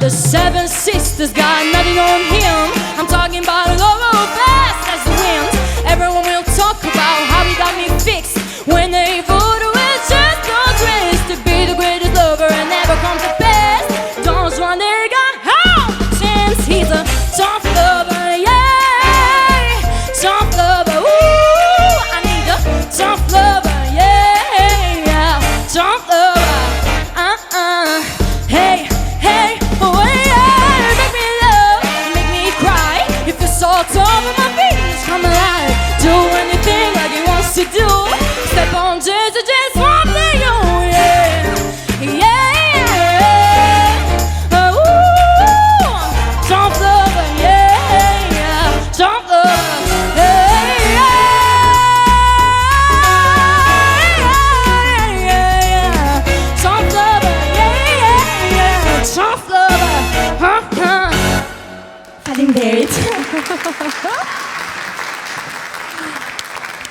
The seven sisters got nothing on him. I'm talking about a lover fast as the wind. Everyone will talk about how he got me fixed. When they vote with just no dress to be the greatest lover and never come to pass. Don't want they got home since he's a tough lover, yeah. Tough lover, ooh, I need a tough lover, yeah. Tough lover, hey. Top of my feet, come alive. Do anything like he wants to do. Step on just one thing, oh yeah, yeah. Ooh, top lover, yeah, top lover, yeah, yeah. Top lover, yeah, top lover, Finding Buried.